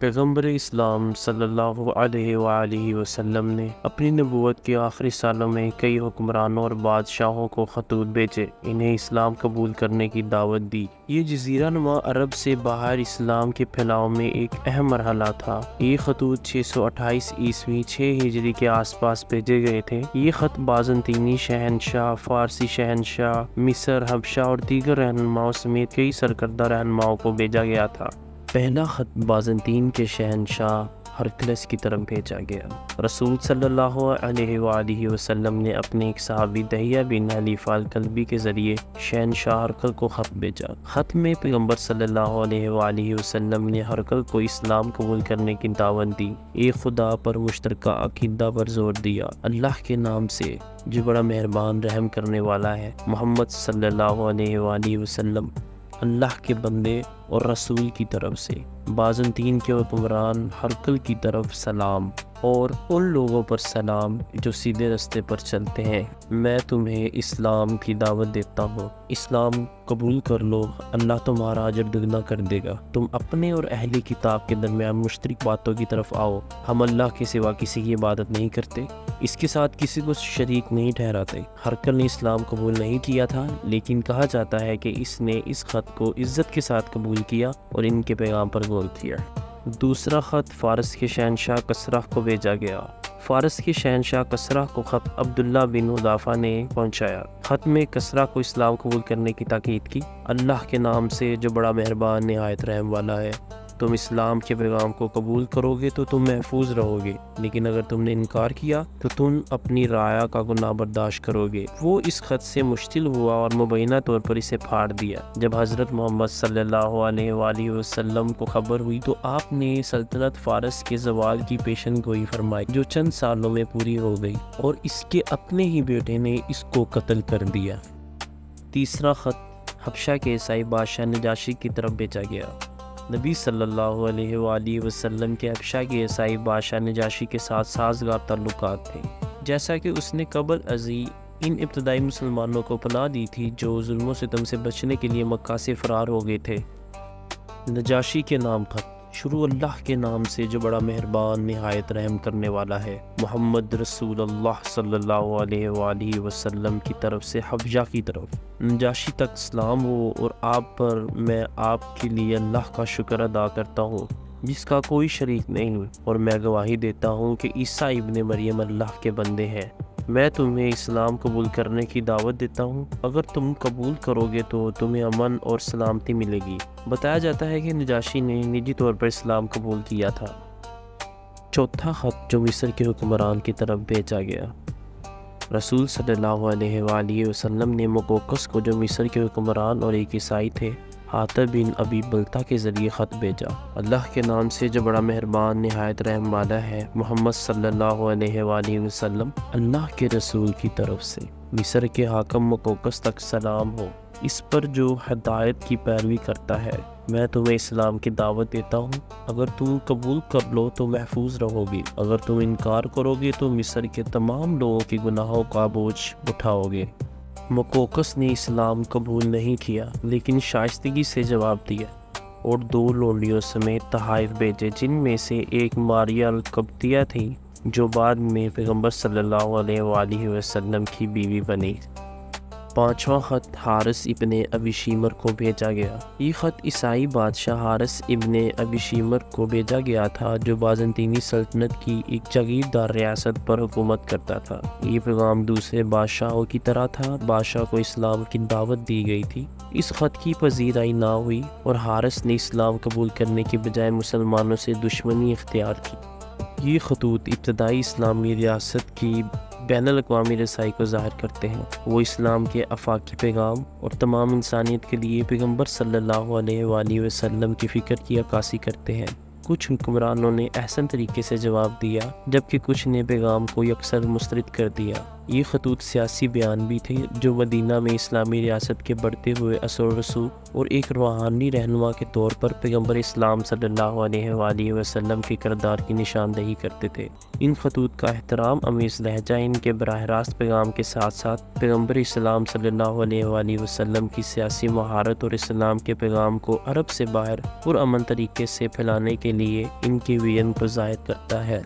پیغمبر اسلام صلی اللہ علیہ وآلہ وسلم نے اپنی نبوت کے آخری سالوں میں کئی حکمرانوں اور بادشاہوں کو خطوط بھیجے، انہیں اسلام قبول کرنے کی دعوت دی۔ یہ جزیرہ نما عرب سے باہر اسلام کے پھیلاؤ میں ایک اہم مرحلہ تھا۔ یہ خطوط 628 عیسوی 6 ہجری کے آس پاس بھیجے گئے تھے۔ یہ خط بازنطینی شہنشاہ، فارسی شہنشاہ، مصر، حبشہ اور دیگر رہنماؤں سمیت کئی سرکردہ رہنماؤں کو بھیجا گیا تھا۔ پہلا خط بازنطین کے شہنشاہ ہرقلس کی طرف بھیجا گیا۔ رسول صلی اللہ علیہ وآلہ وسلم نے اپنے ایک صحابی دحیہ بن حلیفہ الکلبی کے ذریعے شہنشاہ ہرقل کو خط بھیجا۔ خط میں پیغمبر صلی اللہ علیہ وآلہ وسلم نے ہرقل کو اسلام قبول کرنے کی دعوت دی، ایک خدا پر مشترکہ عقیدہ پر زور دیا، اللہ کے نام سے جو بڑا مہربان رحم کرنے والا ہے، محمد صلی اللہ علیہ وآلہ وسلم اللہ کے بندے اور رسول کی طرف سے بازنطین کے حکمران ہرقل کی طرف سلام، اور ان لوگوں پر سلام جو سیدھے رستے پر چلتے ہیں۔ میں تمہیں اسلام کی دعوت دیتا ہوں، اسلام قبول کر لو، اللہ تمہارا اجر دگنا کر دے گا۔ تم اپنے اور اہل کتاب کے درمیان مشترک باتوں کی طرف آؤ، ہم اللہ کے سوا کسی کی عبادت نہیں کرتے، اس کے ساتھ کسی کو شریک نہیں ٹھہراتے۔ ہرقل نے اسلام قبول نہیں کیا تھا، لیکن کہا جاتا ہے کہ اس نے اس خط کو عزت کے ساتھ قبول کیا اور ان کے پیغام پر غور کیا۔ دوسرا خط فارس کے شہنشاہ کسرا کو بھیجا گیا۔ فارس کے شہنشاہ کسرا کو خط عبداللہ بن حذافہ نے پہنچایا۔ خط میں کسرا کو اسلام قبول کرنے کی تاکید کی۔ اللہ کے نام سے جو بڑا مہربان نہایت رحم والا ہے، تم اسلام کے پیغام کو قبول کرو گے تو تم محفوظ رہو گے، لیکن اگر تم نے انکار کیا تو تم اپنی رعایا کا گناہ برداشت کرو گے۔ وہ اس خط سے مشتعل ہوا اور مبینہ طور پر اسے پھاڑ دیا۔ جب حضرت محمد صلی اللہ علیہ وآلہ وسلم کو خبر ہوئی تو آپ نے سلطنت فارس کے زوال کی پیشن گوئی فرمائی، جو چند سالوں میں پوری ہو گئی، اور اس کے اپنے ہی بیٹے نے اس کو قتل کر دیا۔ تیسرا خط حبشہ کے عیسائی بادشاہ نجاشی کی طرف بھیجا گیا۔ نبی صلی اللہ علیہ وآلہ وسلم کے حبشہ کے عیسائی بادشاہ نجاشی کے ساتھ سازگار تعلقات تھے، جیسا کہ اس نے قبل ازیں ان ابتدائی مسلمانوں کو پناہ دی تھی جو ظلم و ستم سے بچنے کے لیے مکہ سے فرار ہو گئے تھے۔ نجاشی کے نام خط شروع اللہ کے نام سے جو بڑا مہربان نہایت رحم کرنے والا ہے، محمد رسول اللہ صلی اللہ علیہ وآلہ وسلم کی طرف سے حبشہ کی طرف نجاشی تک سلام ہو، اور آپ پر میں آپ کے لیے اللہ کا شکر ادا کرتا ہوں جس کا کوئی شریک نہیں، اور میں گواہی دیتا ہوں کہ عیسیٰ ابن مریم اللہ کے بندے ہیں۔ میں تمہیں اسلام قبول کرنے کی دعوت دیتا ہوں، اگر تم قبول کرو گے تو تمہیں امن اور سلامتی ملے گی۔ بتایا جاتا ہے کہ نجاشی نے نجی طور پر اسلام قبول کیا تھا۔ چوتھا خط جو مصر کے حکمران کی طرف بھیجا گیا۔ رسول صلی اللہ علیہ وآلہ وسلم نے مقوقس کو جو مصر کے حکمران اور ایک عیسائی تھے، حاتب بن ابی بلتہ کے ذریعے خط بھیجا۔ اللہ کے نام سے جو بڑا مہربان نہایت رحم والا ہے، محمد صلی اللہ علیہ وآلہ وسلم اللہ کے رسول کی طرف سے مصر کے حاکم مقوقس تک سلام ہو، اس پر جو ہدایت کی پیروی کرتا ہے۔ میں تمہیں اسلام کی دعوت دیتا ہوں، اگر تم قبول کر لو تو محفوظ رہو گے، اگر تم انکار کرو گے تو مصر کے تمام لوگوں کے گناہوں کا بوجھ اٹھاؤ گے۔ مقوقس نے اسلام قبول نہیں کیا، لیکن شائستگی سے جواب دیا اور 2 لونڈیوں سمیت تحائف بھیجے، جن میں سے ایک ماریہ القبطیہ تھی جو بعد میں پیغمبر صلی اللہ علیہ وآلہ وسلم کی بیوی بنی۔ پانچواں خط حارث ابن ابی شیمر کو بھیجا گیا۔ یہ خط عیسائی بادشاہ حارث ابن ابی شیمر کو بھیجا گیا تھا جو بازنطینی سلطنت کی ایک جاگیردار ریاست پر حکومت کرتا تھا۔ یہ پیغام دوسرے بادشاہوں کی طرح تھا، بادشاہ کو اسلام کی دعوت دی گئی تھی۔ اس خط کی پذیرائی نہ ہوئی اور حارث نے اسلام قبول کرنے کے بجائے مسلمانوں سے دشمنی اختیار کی۔ یہ خطوط ابتدائی اسلامی ریاست کی بین الاقوامی رسائی کو ظاہر کرتے ہیں۔ وہ اسلام کے آفاقی پیغام اور تمام انسانیت کے لیے پیغمبر صلی اللہ علیہ وآلہ وسلم کی فکر کی عکاسی کرتے ہیں۔ کچھ حکمرانوں نے احسن طریقے سے جواب دیا، جبکہ کچھ نے پیغام کو یکسر مسترد کر دیا۔ یہ خطوط سیاسی بیان بھی تھے جو مدینہ میں اسلامی ریاست کے بڑھتے ہوئے اثر و رسوخ اور ایک روحانی رہنما کے طور پر پیغمبر اسلام صلی اللہ علیہ وآلہ وسلم کے کردار کی نشاندہی کرتے تھے۔ ان خطوط کا احترام امیز لہجہ ان کے براہ راست پیغام کے ساتھ ساتھ پیغمبر اسلام صلی اللہ علیہ وآلہ وسلم کی سیاسی مہارت اور اسلام کے پیغام کو عرب سے باہر پرامن طریقے سے پھیلانے کے لیے ان کی ویژن کو ظاہر کرتا ہے۔